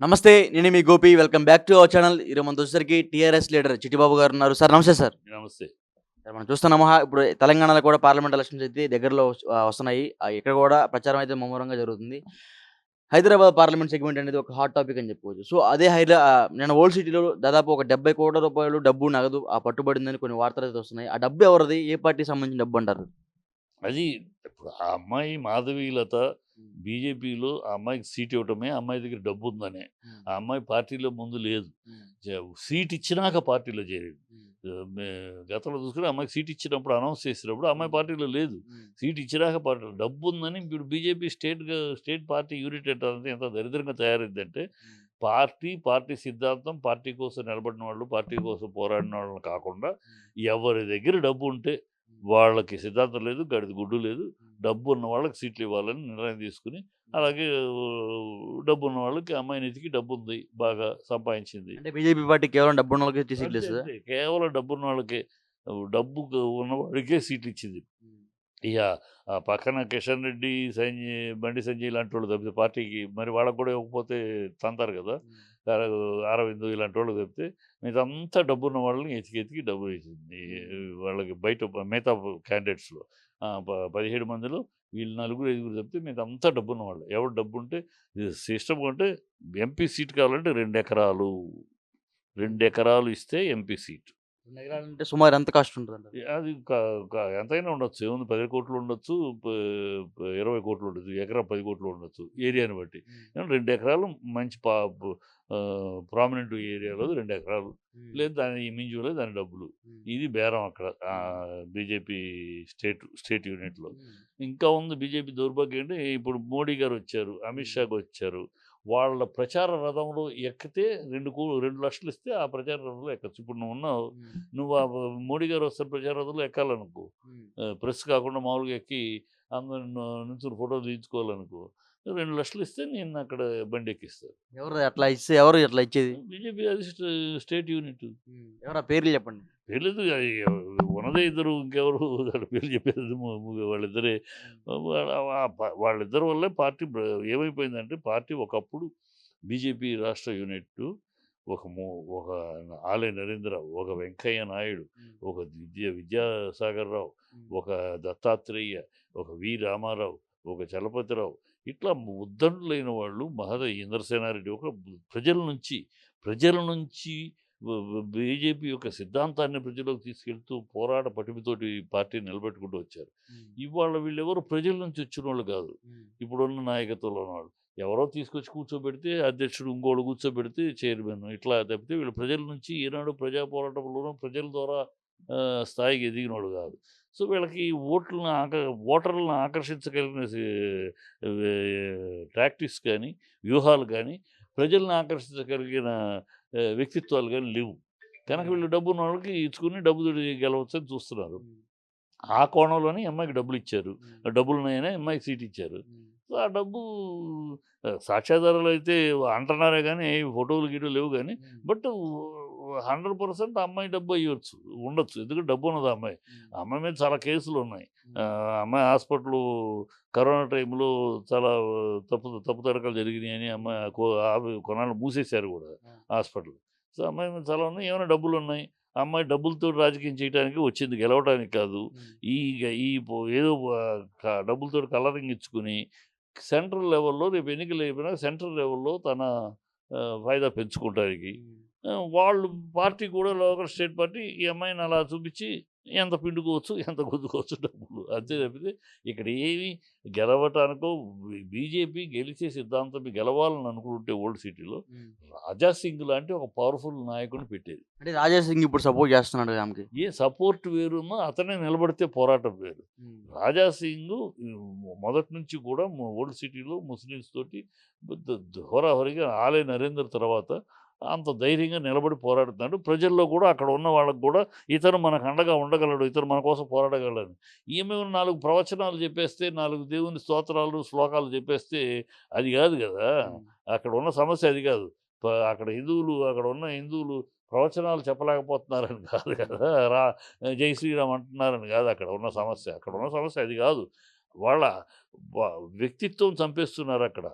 నమస్తే. నేను మీ Gopi. Welcome back to our channel. ఈరోజు మనతో వచ్చేసరికి టీఆర్ఎస్ లీడర్ చిట్టిబాబు గారు ఉన్నారు. సార్ నమస్తే సార్. నమస్తే. సార్ మనం చూస్తున్నాము ఇప్పుడు తెలంగాణలో కూడా పార్లమెంట్ ఎలక్షన్స్ అయితే దగ్గరలో వస్తున్నాయి. ఇక్కడ కూడా ప్రచారం అయితే ముమ్మరంగా జరుగుతుంది. హైదరాబాద్ పార్లమెంట్ సెగ్మెంట్ అనేది ఒక హాట్ టాపిక్ అని చెప్పుకోవచ్చు. సో అదే నేను ఓల్డ్ సిటీలో దాదాపు ఒక 70 కోట్ల రూపాయలు డబ్బు నగదు పట్టుబడిందని కొన్ని వార్తలు అయితే వస్తున్నాయి. ఆ డబ్బు ఎవరిది? ఏ పార్టీకి సంబంధించిన డబ్బు అంటారు? అది ఇప్పుడు ఆ అమ్మాయి మాధవీలత బీజేపీలో ఆ అమ్మాయికి సీట్ ఇవ్వటమే ఆ అమ్మాయి దగ్గర డబ్బుందనే. ఆ అమ్మాయి పార్టీలో ముందు లేదు. సీట్ ఇచ్చినాక పార్టీలో చేరింది. గతంలో చూసుకుంటే అమ్మాయికి సీట్ ఇచ్చినప్పుడు అనౌన్స్ చేసినప్పుడు ఆ అమ్మాయి పార్టీలో లేదు. సీట్ ఇచ్చినాక పార్టీలో డబ్బుందని ఇప్పుడు బీజేపీ స్టేట్ పార్టీ యూనిట్ అంటే ఎంత దరిద్రంగా తయారైందంటే పార్టీ సిద్ధాంతం, పార్టీ కోసం నిలబడిన వాళ్ళు, పార్టీ కోసం పోరాడిన వాళ్ళని కాకుండా ఎవరి దగ్గర డబ్బు ఉంటే వాళ్ళకి సిద్ధాంతం లేదు, గడిది గుడ్డు లేదు. డబ్బు ఉన్న వాళ్ళకి సీట్లు ఇవ్వాలని నిర్ణయం తీసుకుని, అలాగే డబ్బు ఉన్న వాళ్ళకి అమ్మాయిని ఎతికి డబ్బుంది, బాగా సంపాదించింది. అంటే బీజేపీ పార్టీ కేవలం డబ్బున్నోళ్ళకే సీట్లు అంతే ఇస్తదా? అంతే. కేవలం డబ్బున్న వాళ్ళకే, డబ్బు ఉన్నవాడికే సీట్లు ఇచ్చింది. ఇక ఆ పక్కన కిషన్ రెడ్డి, బండి సంజయ్ ఇలాంటి వాళ్ళు తప్పితే పార్టీకి మరి వాళ్ళకి కూడా ఇవ్వకపోతే తంతారు కదా! అరవింద్ ఇలాంటి వాళ్ళకి తప్పితే మిగతాదంతా డబ్బున్న వాళ్ళని ఎతికి డబ్బులు ఇచ్చింది. వాళ్ళకి బయట మిగతా క్యాండిడేట్స్‌లో 17 మందిలో వీళ్ళు నలుగురు, ఐదుగురు తప్పితే మిగతాదంతా డబ్బున్న వాళ్ళే. ఎవరు డబ్బుంటే సిస్టమ్ అంటే ఎంపీ సీట్ కావాలంటే 2 ఎకరాలు. 2 ఎకరాలు ఇస్తే ఎంపీ సీట్. 2 ఎకరాలంటే సుమారు ఎంత కాస్ట్ ఉంటదంటారు? అది క క ఎంతైనా ఉండొచ్చు. ఏముంది 10,00,00,000 ఉండొచ్చు. ప ప 20,00,00,000 ఉండొచ్చు. ఎకరా 10,00,00,000 ఉండొచ్చు. ఏరియాని బట్టి. 2 ఎకరాలు మంచి ప్రామినెంట్ ఏరియాలో 2 ఎకరాలు. లేదు దాని మించి దాని డబ్బులు. ఇది బేరం అక్కడ బీజేపీ స్టేట్ యూనిట్‌లో. ఇంకా ఉంది బీజేపీ దౌర్భాగ్యం అంటే ఇప్పుడు మోడీ గారొచ్చారు. అమిత్ షా వచ్చారు. వాళ్ళ ప్రచార రథంలో ఎక్కితే 2,00,000 ఇస్తే ఆ ప్రచార రథంలో ఎక్కచ్చు. ఇప్పుడు నువ్వున్నావు. నువ్వు మోడీ గారు వస్తారు ప్రచార రథంలో ఎక్కాలనుకో. ప్రెస్ కాకుండా మామూలుగా ఎక్కి అందరు నుంచొని ఫోటోలు తీయించుకోవాలనుకో. 2,00,000 ఇస్తే నిన్నక్కడ బండెక్కిస్తారు. ఎవరు అట్లా ఇచ్చేది? బీజేపీ అది స్టేట్ యూనిట్. ఎవరు ఆ పేర్లు చెప్పండి? తెలీదు. ఉన్నదే ఇద్దరు. ఇంకెవరు వాళ్ళ పేర్లు చెప్పేది వాళ్ళిద్దరే. వాళ్ళిద్దరి వల్లే పార్టీ ఏమైపోయిందంటే పార్టీ ఒకప్పుడు బీజేపీ రాష్ట్ర యూనిట్ ఒక ఒక ఆలయ నరేంద్రరావు, ఒక వెంకయ్య నాయుడు, ఒక విద్యాసాగర్ రావు, ఒక దత్తాత్రేయ, ఒక వి రామారావు, ఒక చలపతిరావు, ఇట్లా ఉద్దండులైన వాళ్ళు ఇంద్రసేనారెడ్డి ఒక ప్రజల నుంచి బీజేపీ యొక్క సిద్ధాంతాన్ని ప్రజల్లోకి తీసుకెళ్తూ పటిమతోటి పార్టీని నిలబెట్టుకుంటూ వచ్చారు. ఇవాళ వీళ్ళెవరు ప్రజల నుంచి వచ్చినోళ్ళు కాదు. ఇప్పుడున్న నాయకత్వంలో ఉన్నవాళ్ళు. ఎవరో తీసుకొచ్చి కూర్చోబెడితే అధ్యక్షుడు, ఇంకోడు కూర్చోబెడితే చైర్మన్, ఇట్లా తప్పితే వీళ్ళు ప్రజల నుంచి ఈనాడు ప్రజా పోరాటంలోనూ ప్రజల ద్వారా స్థాయికి ఎదిగినోళ్ళు కాదు. సో వీళ్ళకి ఓటర్లను ఆకర్షించగలిగిన టాక్టిక్స్ కానీ, వ్యూహాలు కానీ, ప్రజల్ని ఆకర్షించగలిగిన వ్యక్తిత్వాలు గాని లేవు. కనుక వీళ్ళు డబ్బున్న వాళ్ళకి ఇచ్చుకొని డబ్బుతోటి గెలవచ్చని చూస్తున్నారు. ఆ కోణంలోనే ఈ అమ్మాయికి డబ్బులిచ్చారు. డబ్బులున్నాయనే అమ్మాయికి సీట్ ఇచ్చారు. సో, ఆ డబ్బు సాక్ష్యాధారాలు అయితే అంటున్నారే గానీ, ఫోటోలు గీటోలు లేవు గానీ, బట్ 100% ఆ అమ్మాయి డబ్బు ఉండొచ్చు. ఎందుకంటే డబ్బున్నది ఆ అమ్మాయి. ఆ అమ్మాయి మీద చాలా కేసులున్నాయి. అమ్మాయి కరోనా టైంలో చాలా తప్పుతడకలు జరిగినాయని అమ్మాయి కొన్నాళ్ళు మూసేశారు గూడా హాస్పిటల్. సో, అమ్మాయి మీద చాలా ఉన్నాయి. ఏమైనా డబ్బులున్నాయి. ఆ అమ్మాయి డబ్బులతో రాజకీయం చేయడానికి వచ్చింది. గెలవడానికి కాదు. ఈ ఈ పొ ఏదో డబ్బులతోటి కలరింగ్ ఇచ్చుకొని సెంట్రల్ లెవెల్‌లో రేపు ఎన్నికలు అయిపోయినా సెంట్రల్ లెవెల్‌లో తన ఫాయిదా పెంచుకోవటానికి వాళ్ళు పార్టీ కూడా లోకల్ స్టేట్ పార్టీ ఈ అమ్మాయిని అలా చూపించి ఎంత పిండుకోవచ్చు, ఎంత గుద్దుకోవచ్చు డబ్బులు. అంతే తప్పితే ఇక్కడ ఏమి గెలవటానికో బీజేపీ గెలిచే సిద్ధాంతం గెలవాలని అనుకుంటే ఓల్డ్ సిటీలో రాజా సింగ్ లాంటి ఒక పవర్‌ఫుల్ నాయకుడిని పెట్టేది. అంటే రాజా సింగ్ ఇప్పుడు సపోర్ట్ చేస్తున్నాడు ఆమెకి. సపోర్ట్ వేరున్నో అతనే నిలబడితే పోరాటం వేరు. రాజా సింగ్ మొదటి నుంచి కూడా ఓల్డ్ సిటీలో ముస్లిమ్స్ తోటి హోరాహోరీగా ఆలయ నరేందర్ తర్వాత అంత ధైర్యంగా నిలబడి పోరాడుతున్నాడు. ప్రజల్లో కూడా అక్కడ ఉన్న వాళ్ళకి కూడా ఇతను మనకు అండగా ఉండగలడు, ఇతను మన కోసం పోరాడగలడని. ఈమె 4 ప్రవచనాలు చెప్పేస్తే, 4 దేవుని స్తోత్రాలు, శ్లోకాలు చెప్పేస్తే అది కాదు కదా! అక్కడ ఉన్న సమస్య అది కాదు. అక్కడ ఉన్న హిందువులు ప్రవచనాలు చెప్పలేకపోతున్నారని కాదు కదా! జై శ్రీరామ్ అంటున్నారని కాదు అక్కడ ఉన్న సమస్య. అక్కడ ఉన్న సమస్య అది కాదు. వాళ్ళ వ్యక్తిత్వం చంపేస్తున్నారు అక్కడ.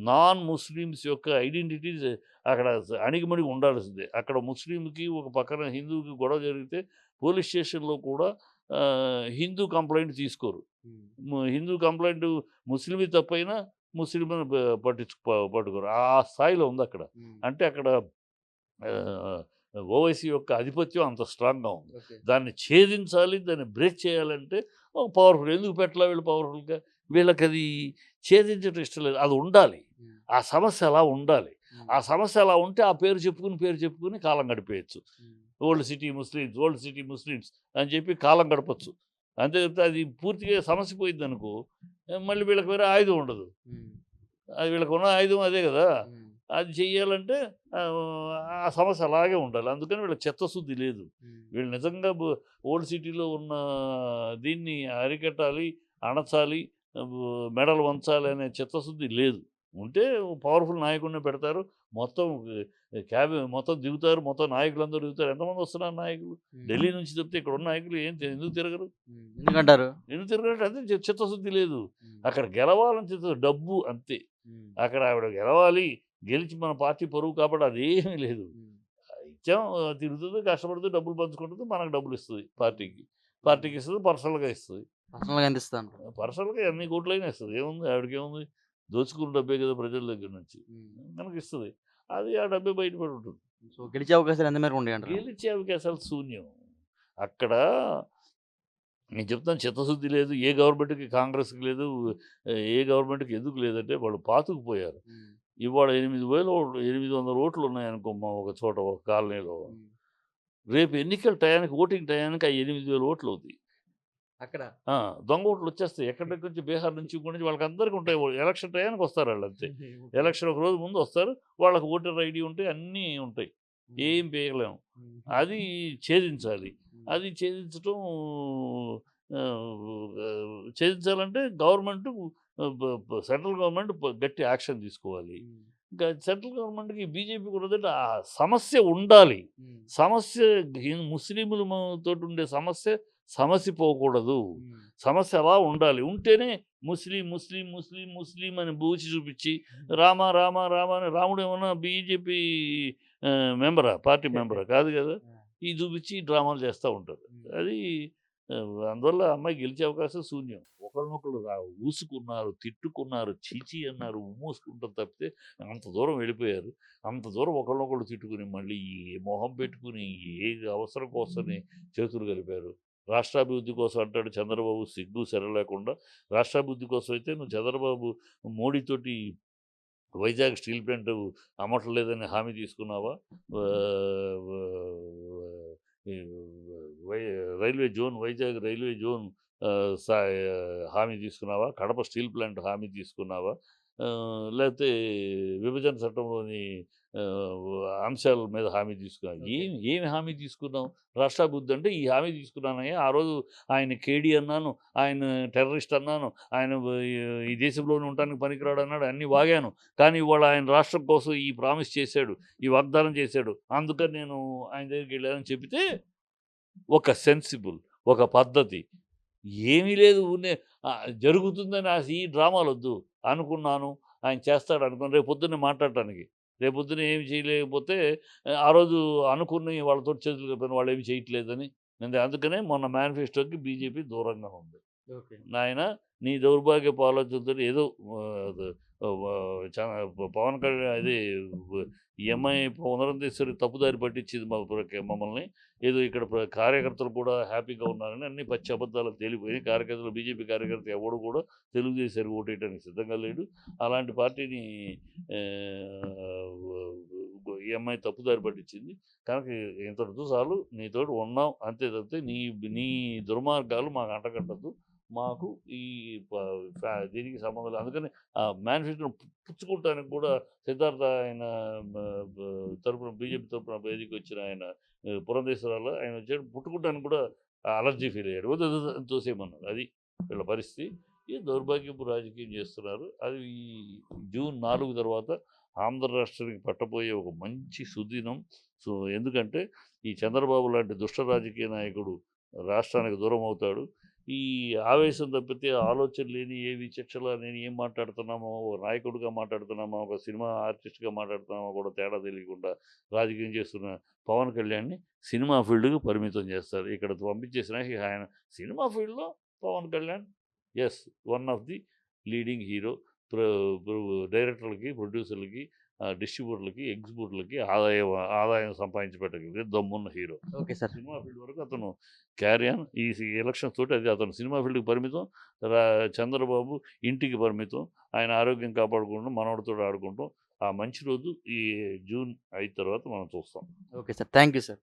నాన్ ముస్లిమ్స్ యొక్క ఐడెంటిటీస్ అక్కడ అణిగిమణిగి ఉండాల్సిందే. అక్కడ ముస్లింకి ఒక పక్కన హిందువుకి గొడవ జరిగితే పోలీస్ స్టేషన్‌లో కూడా హిందూ కంప్లెయింట్ తీసుకోరు. హిందూ కంప్లెయింట్ ముస్లింది తప్పైనా ముస్లింని పట్టుకోరు. ఆ స్థాయిలో ఉందక్కడ. అంటే అక్కడ ఆహ్, ఓవైసీ యొక్క ఆధిపత్యం అంత స్ట్రాంగ్‌గా ఉంది. దాన్ని ఛేదించాలి, దాన్ని బ్రేక్ చేయాలంటే ఒక పవర్‌ఫుల్ ఎందుకు పెట్టలా వీళ్ళు పవర్‌ఫుల్‌గా? వీళ్ళకది ఛేదించటం ఇష్టం లేదు. అది ఉండాలి. ఆ సమస్య అలా ఉండాలి. ఆ సమస్య అలా ఉంటే ఆ పేరు చెప్పుకొని కాలం గడిపేయొచ్చు. Old city Muslims, old city Muslims అని చెప్పి కాలం గడపొచ్చు. అంతే తప్పితే అది పూర్తిగా సమస్య పోయిందనుకో, మళ్ళీ వీళ్ళకి వేరే ఆయుధం ఉండదు. అది వీళ్ళకున్న ఆయుధం అదే గదా! అది చెయ్యాలంటే ఆ సమస్య అలాగే ఉండాలి. అందుకని వీళ్ళకి చిత్తశుద్ధి లేదు. వీళ్ళు నిజంగా ఓల్డ్ సిటీలో ఉన్న దీన్ని అరికట్టాలి, అణచాలి, మెడలు వంచాలి అనే చిత్తశుద్ధి లేదు. ఉంటే పవర్‌ఫుల్ నాయకుడిని పెడతారు. మొత్తం మొత్తం దిగుతారు. మొత్తం నాయకులందరూ దిగుతారు. ఎంతమంది వస్తున్నారు నాయకులు? ఢిల్లీ నుంచి తప్పితే ఇక్కడున్న నాయకులు ఎందుకు తిరగరు? ఎందుకంటారు? ఎందుకు తిరగరంటే అదే చిత్తశుద్ధి లేదు. అక్కడ గెలవాలని డబ్బు అంతే. అక్కడ ఆవిడ గెలవాలి. గెలిచి మన పార్టీ పరువు కాపాడు అదేమీ లేదు. ఇచ్చాం తిరుగుతుంది, కష్టపడుతుంది, డబ్బులు పంచుకుంటుంది, మనకు డబ్బులిస్తది పార్టీకి. పార్టీకి ఇస్తది, పర్సనల్‌గా ఇస్తది. పర్సనల్‌గా ఎంత ఇస్తా అంటారు? పర్సనల్‌గా ఎన్ని కోట్లైనా ఇస్తది. ఏముంది ఆవిడకేముంది? దోచుకున్న డబ్బే కదా ప్రజల దగ్గర నుంచి. మనకిస్తది. అది ఆ డబ్బే బయటపడి ఉంటుంది. సో, గెలిచే అవకాశాలు ఎంత మేరకు ఉంటాయంటారు? గెలిచే అవకాశాలు శూన్యం. అక్కడ నేను చెప్తాను చిత్తశుద్ధి లేదు. ఏ గవర్నమెంట్‌కి కాంగ్రెస్‌కి లేదు. ఏ గవర్నమెంట్‌కి ఎందుకు లేదంటే వాళ్ళు పాతుకుపోయారు. ఇవాళ 800 ఓట్లు ఉన్నాయనుకో ఒక చోట ఒక కాలనీలో. రేపు ఎన్నికల టయానికి ఓటింగ్ టయానికి ఆ 8,000 ఓట్లు అవుతాయి. అక్కడ ఆ! దొంగ ఓట్లు వచ్చేస్తాయి. ఎక్కడెక్కడి నుంచి బీహార్ నుంచి ఇంకోటి నుంచి వాళ్ళకందరికి ఉంటాయి. ఎలక్షన్ టయానికి వస్తారు ఆళ్ళంతే. ఎలక్షన్ ఒక రోజు ముందు వస్తారు. వాళ్ళకి ఓటర్ ఐడీ ఉంటాయి. అన్నీ ఉంటాయి. ఏం పీకలేము. అది ఛేదించాలి. అది ఛేదించటం ఛేదించాలంటే గవర్నమెంటు సెంట్రల్ గవర్నమెంట్ గట్టి యాక్షన్ తీసుకోవాలి. ఇంకా సెంట్రల్ గవర్నమెంట్‌కి బీజేపీకి ఉన్నదంటే ఆ సమస్య ఉండాలి. సమస్య ముస్లింలు తోటి ఉండే సమసిపోకూడదు. సమస్య అలా ఉండాలి. ఉంటేనే ముస్లిం అని బూచి చూపించి రామ రామ రామ అని రాముడు ఏమన్నా బీజేపీ మెంబరా? పార్టీ మెంబరా? కాదు కదా! ఇది చూపించి డ్రామాలు చేస్తా ఉంటారు. అది అందువల్ల అమ్మాయి గెలిచే అవకాశం శూన్యం. ఒకళ్ళనొకళ్ళు ఊసుకున్నారు, తిట్టుకున్నారు, ఛీ అన్నారు, ఉమ్మూసుకుంటారు తప్పితే అంత దూరం వెళ్ళిపోయారు. అంత దూరం ఒకళ్ళనొకళ్ళు తిట్టుకుని మళ్ళీ మొహం పెట్టుకుని ఏ అవసరం కోసమని చేతులు కలిపారు. రాష్ట్రాభివృద్ధి కోసం అంటాడు చంద్రబాబు సిగ్గు, సెర లేకుండా. రాష్ట్రాభివృద్ధి కోసం అయితే నువ్వు చంద్రబాబు మోడీతోటి వైజాగ్ స్టీల్ ప్లాంట్ అమ్మట్లేదని హామీ తీసుకున్నావా? ఆహ్, ఈ వై railway zone Vizag railway zone హామీ తీసుకున్నావా? కడప స్టీల్ ప్లాంట్ హామీ తీసుకున్నావా? లేతే విభజన చట్టంలోని అంశాల మీద హామీ తీసుకున్నావా? ఏమి హామీ తీసుకున్నావు? రాష్ట్రాభివృద్ధి అంటే ఈ హామీ తీసుకున్నానయ్యా. ఆ రోజు ఆయన కేడీ అన్నాను, ఆయన టెర్రరిస్ట్ అన్నాను, ఆయన ఈ దేశంలోనే ఉండటానికి పనికిరాడన్నాడు, అన్నీ వాగాను. కానీ ఇవాళ ఆయన రాష్ట్రం కోసం ఈ ప్రామిస్ చేశాడు, ఈ వాగ్దానం చేశాడు. అందుకని నేను ఆయన దగ్గరికి వెళ్ళానని చెబితే ఒక సెన్సిబుల్, ఒక పద్ధతి. ఏమీ లేదు జరుగుతుందని ఈ డ్రామాలొద్దు. అనుకున్నాను, ఆయన చేస్తాడనుకుని రేపు పొద్దున్నే మాట్లాడటానికి. రేపు పొద్దున్న ఏమి చేయలేకపోతే ఆ రోజు అనుకుని వాళ్ళతోటి చేతులు కలిపాను వాళ్ళేమి చేయట్లేదని. అందుకనే మొన్న మేనిఫెస్టోకి బీజేపీ దూరంగా ఉంది. నాయనా నీ దౌర్భాగ్యపు ఆలోచనతోటి ఏదో పవన్ కళ్యాణ్ అది ఈ అమ్మాయి పునరుద్ధేశ్వరి తప్పుదారి పట్టించింది మమ్మల్ని. ఏదో ఇక్కడ కార్యకర్తలు కూడా హ్యాపీగా ఉన్నారని అన్ని పచ్చి అబద్ధాలు తేలిపోయినాయి. కార్యకర్తలు బీజేపీ కార్యకర్త ఎవడు కూడా తెలుగుదేశానికి ఓటేయడానికి సిద్ధంగా లేడు. అలాంటి పార్టీని ఈ అమ్మాయి తప్పుదారి పట్టించింది. కనుక ఇంతటితో చాలు నీతోటి ఉన్నాం అంతే తప్పితే నీ దుర్మార్గాలు మాకు అంటగట్టద్దు. మాకు ఈ దీనికి సంబంధం లేదు. అందుకని మేనిఫెస్టోని పుచ్చుకోవటానికి కూడా సిద్ధార్థ ఆయన తరపున బీజేపీ తరపున వేదిక వచ్చిన ఆయన పురంధేశ్వరాలు ఆయన వచ్చాడు పుట్టుకోవడానికి కూడా అలర్జీ ఫీల్ అయ్యాడు. వద్దు తోసేయమన్నారు. అది వీళ్ళ పరిస్థితి. ఈ దౌర్భాగ్యపు రాజకీయం చేస్తున్నారు. అది ఈ జూన్ 4 తర్వాత ఆంధ్ర రాష్ట్రానికి పట్టబోయే ఒక మంచి సుదినం. సో ఎందుకంటే ఈ చంద్రబాబు లాంటి దుష్ట రాజకీయ నాయకుడు రాష్ట్రానికి దూరం అవుతాడు. ఈ ఈ ఆవేశం తప్పితే ఆలోచన లేని, ఏ విచక్షణ లేని, ఏం మాట్లాడుతున్నామో, ఓ నాయకుడిగా మాట్లాడుతున్నామా, ఒక సినిమా ఆర్టిస్ట్‌గా మాట్లాడుతున్నామా కూడా తేడా తెలియకుండా రాజకీయం చేస్తున్న పవన్ కళ్యాణ్‌ని సినిమా ఫీల్డ్‌కి పరిమితం చేస్తారు. ఇక్కడ పంపించేసినా ఇక ఆయన సినిమా ఫీల్డ్‌లో Pawan Kalyan yes. One of the leading hero. ప్రొ ప్రొ డైరెక్టర్లకి, ప్రొడ్యూసర్లకి, డిస్ట్రిబ్యూటర్లకి, ఎగ్జిబ్యూటర్లకి ఆదాయం సంపాదించి పెట్టగలిగే దమ్మున్న హీరో. Okay sir. సినిమా ఫీల్డ్ వరకు అతను క్యారీ ఆన్. ఈ ఎలక్షన్స్ తోటి అది అతను సినిమా ఫీల్డ్‌కి పరిమితం. రా చంద్రబాబు ఇంటికి పరిమితం. ఆయన ఆరోగ్యం కాపాడుకుంటూ, మనవడితోటి ఆడుకుంటాం. ఆ మంచి రోజు ఈ జూన్ 5 తర్వాత మనం చూస్తాం. Okay sir. Thank you sir.